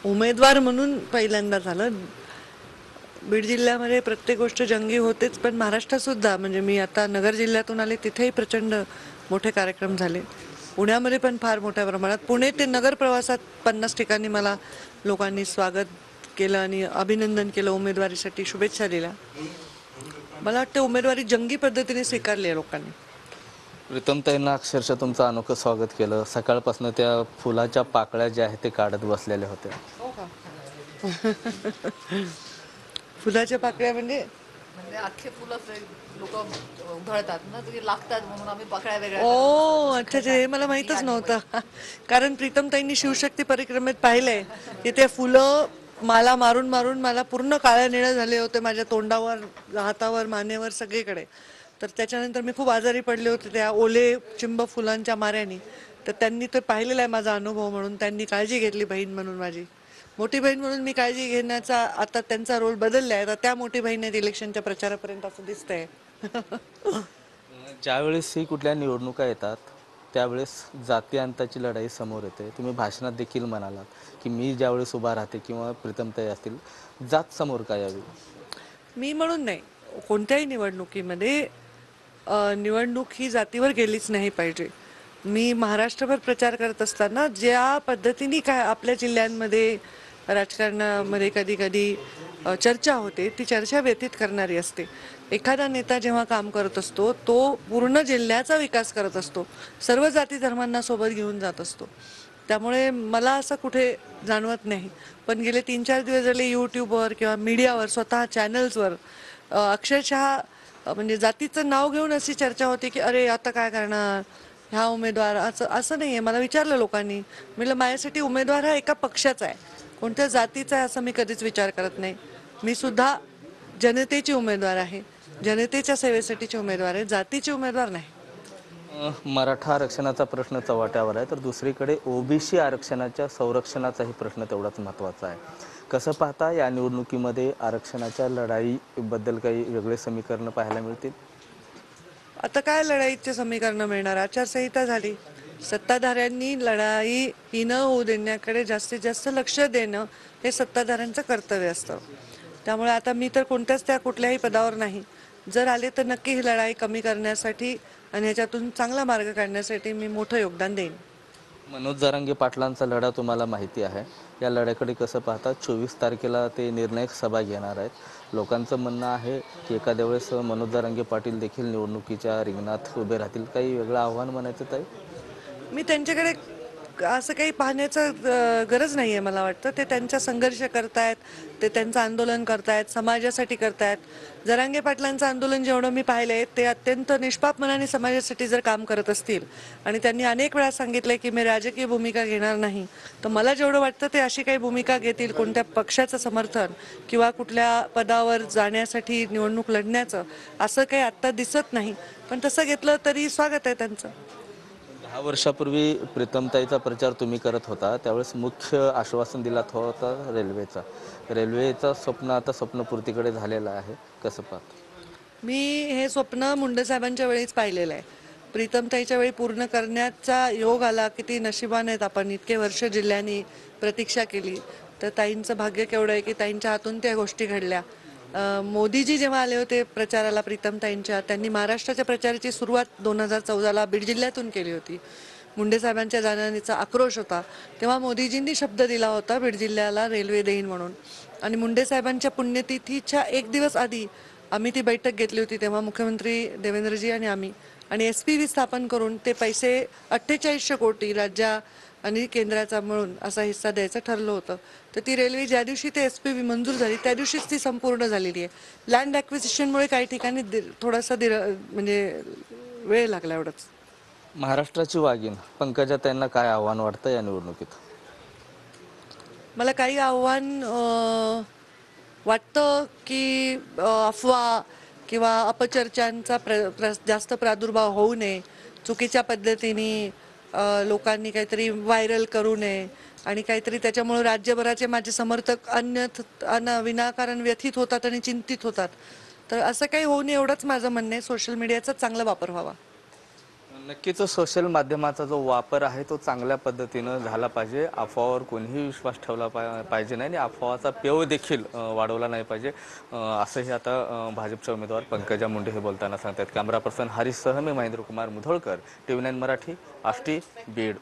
उमेदवार म्हणून पहिल्यांदा झालं. बीड जिल्ह्यामध्ये प्रत्येक गोष्ट जंगी होतेच, पण महाराष्ट्रात सुद्धा म्हणजे मी आता नगर जिल्ह्यातून आले तिथेही प्रचंड मोठे कार्यक्रम झाले. पुण्यामध्ये पण फार मोठ्या प्रमाणात. पुणे ते नगर प्रवासात 50 ठिकाणी मला लोकांनी स्वागत केलं आणि अभिनंदन केलं, उमेदवारीसाठी शुभेच्छा दिल्या. मला वाटतं उमेदवारी जंगी पद्धतीने स्वीकारली आहे लोकांनी. प्रीतमताईंना अक्षरशः तुमचं अनोखं स्वागत केलं. सकाळपासून त्या फुलाच्या पाकळ्या ज्या आहेत ते काढत बसलेल्या होत्या. हो का? फुलाच्या पाकळ्या म्हणजे म्हणजे अख्खे फुलं लोक उधळतात ना, ते लागतात म्हणून आम्ही पाकळ्या वेगळ्या ओ अच्छा अच्छा, हे मला माहीतच नव्हतं. कारण प्रीतमताईंनी शिवशक्ती परिक्रमेत पाहिलंय की ते फुलं मला मारून मारून मला पूर्ण काळ्या निळं झाले होते माझ्या तोंडावर, हातावर, मानेवर, सगळीकडे. तर त्याच्यानंतर मी खूप आजारी पडले होते त्या ओले चिंब फुलांच्या माऱ्याने. तर त्यांनी ते पाहिलेला आहे माझा अनुभव, म्हणून त्यांनी काळजी घेतली. बहीण म्हणून, माझी मोठी बहीण म्हणून मी काळजी घेण्याचा आता त्यांचा रोल बदलला आहे. आता त्या मोठी बहीण आहेत इलेक्शनच्या प्रचारापर्यंत, असं दिसतंय. ज्यावेळेस ही कुठल्या निवडणुका येतात त्यावेळेस जातीअंताची लढाई समोर येते. तुम्ही भाषणात देखील म्हणालात की मी ज्यावेळेस उभा राहते किंवा प्रीतमताई असतील, जात समोर का यावी? मी म्हणून नाही, कोणत्याही निवडणुकीमध्ये निवडणूक ही जातीवर गेलीच नाही पाहिजे. मी महाराष्ट्रभर प्रचार करत असताना ज्या पद्धतीने काय आपल्या जिल्ह्यांमध्ये राजकारणामध्ये कधी कधी चर्चा होते, ती चर्चा व्यतीत करणारी असते. एखादा नेता जेव्हा काम करत असतो तो पूर्ण जिल्ह्याचा विकास करत असतो, सर्व जाती धर्मांना सोबत घेऊन जात असतो. त्यामुळे मला असं कुठे जाणवत नाही. पण गेले 3-4 दिवस झाले यूट्यूबवर किंवा मीडियावर, स्वतः चॅनल्सवर अक्षरशः म्हणजे जातीचं नाव घेऊन अशी चर्चा होती की अरे आता काय करणार ह्या उमेदवार. असं असं नाही आहे. मला विचारलं लोकांनी, म्हटलं माझ्यासाठी उमेदवार हा एका पक्षाचा आहे, कोणत्या जातीचा आहे असं मी कधीच विचार करत नाही. मी सुद्धा जनतेची उमेदवार आहे, जनतेच्या सेवेसाठीची उमेदवार आहे, जातीची उमेदवार नाही. मराठा आरक्षणाचा प्रश्न चव्हाट्यावर आहे, तर दुसरीकडे ओबीसी आरक्षणाच्या संरक्षणाचाही प्रश्न तेवढाच महत्त्वाचा आहे. कसं पाहता या निवडणुकीमध्ये आरक्षणाच्या लढाईबद्दल काही वेगळे समीकरण पाहायला मिळतील? आता काय लढाईचे समीकरण मिळणार? आचारसंहिता झाली. सत्ताधाऱ्यांनी लढाई ही न होऊ देण्याकडे जास्तीत जास्त लक्ष देणं हे सत्ताधाऱ्यांचं कर्तव्य असतं. त्यामुळे आता मी तर कोणत्याच त्या कुठल्याही पदावर नाही. जर आले तर नक्की ही लढाई कमी करण्यासाठी आणि ह्याच्यातून चांगला मार्ग काढण्यासाठी मी मोठं योगदान देईन. मनोज जरांगे पाटलांचा लढा तुम्हाला माहिती आहे. या लढ्याकडे कसं पाहता? 24 तारखेला ते निर्णायक सभा घेणार आहेत. लोकांचं म्हणणं आहे की एखाद्या वेळेस मनोज जरांगे पाटील देखील निवडणुकीच्या रिंगणात उभे राहतील. काही वेगळं आव्हान म्हणायचं ताई? मी त्यांच्याकडे असं काही पाहण्याचं गरज नाही आहे. मला वाटतं ते त्यांचा संघर्ष करतायत, ते त्यांचं आंदोलन करतायत, समाजासाठी करतायत. जरांगे पाटलांचं आंदोलन जेवढं मी पाहिलं आहे ते अत्यंत निष्पाप मनाने समाजासाठी जर काम करत असतील आणि त्यांनी अनेक वेळा सांगितलं की मी राजकीय भूमिका घेणार नाही, तर मला जेवढं वाटतं ते अशी काही भूमिका घेतील कोणत्या पक्षाचं समर्थन किंवा कुठल्या पदावर जाण्यासाठी निवडणूक लढण्याचं असं काही आत्ता दिसत नाही. पण तसं घेतलं तरी स्वागत आहे त्यांचं. 10 वर्षापूर्वी प्रीतमताईचा प्रचार तुम्ही करत होता, त्यावेळेस मुख्य आश्वासन दिलात होता रेल्वेचा. रेल्वेचं स्वप्न आता स्वप्नपूर्तीकडे झालेलं आहे. कसं पाहता? मी हे स्वप्न मुंडे साहेबांच्या वेळीच पाहिलेलं आहे. प्रीतमताईच्या वेळी पूर्ण करण्याचा योग आला. किती नशिबान आहेत आपण, इतके वर्ष जिल्ह्यांनी प्रतीक्षा केली. तर ताईंचं भाग्य केवढं आहे की ताईंच्या हातून त्या गोष्टी घडल्या. मोदीजी जेव्हा आले होते प्रचाराला प्रीतमताईंच्या, त्यांनी महाराष्ट्राच्या प्रचाराची सुरुवात 2014ला बीड जिल्ह्यातून केली होती. मुंडे साहेबांच्या जाण्याचा आक्रोश होता, तेव्हा मोदीजींनी शब्द दिला होता बीड जिल्ह्याला रेल्वे देईन म्हणून. आणि मुंडे साहेबांच्या पुण्यतिथीच्या 1 दिवस आधी आम्ही ती बैठक घेतली होती. तेव्हा मुख्यमंत्री देवेंद्रजी आणि आम्ही आणि SPV स्थापन करून ते पैसे 4800 कोटी राज्या आणि केंद्राचा मिळून असा हिस्सा द्यायचं ठरलं होतं. तर ती रेल्वे ज्या दिवशी ते SPV मंजूर झाली त्या दिवशीच ती संपूर्ण झालेली आहे. लँड ॲक्विजिशनमुळे काही ठिकाणी थोडासा म्हणजे वेळ लागला, एवढंच. महाराष्ट्राची वाघीण पंकजाताईंना काय आव्हान वाटतं या निवडणुकीत? मला काही आव्हान वाटतं की अफवा किंवा अपचर्चांचा जास्त प्रादुर्भाव होऊ नये, चुकीच्या पद्धतीने लोकांनी काहीतरी व्हायरल करू नये आणि काहीतरी त्याच्यामुळे राज्यभराचे माझे समर्थक विनाकारण व्यथित होतात आणि चिंतित होतात. तर असं काही होऊ नये एवढंच माझं म्हणणं आहे. सोशल मीडियाचा चांगला वापर व्हावा. नक्कीच सोशल माध्यमाचा जो वापर आहे तो चांगल्या पद्धतीनं झाला पाहिजे. अफवावर कोणीही विश्वास ठेवला पाहिजे नाही आणि अफवाचा पेव देखील वाढवला नाही पाहिजे, असंही आता भाजपच्या उमेदवार पंकजा मुंडे हे बोलताना सांगतात. कॅमेरा पर्सन हरीशसह मी महेंद्र कुमार मुधोळकर, TV9 मराठी, आष्टी, बीड.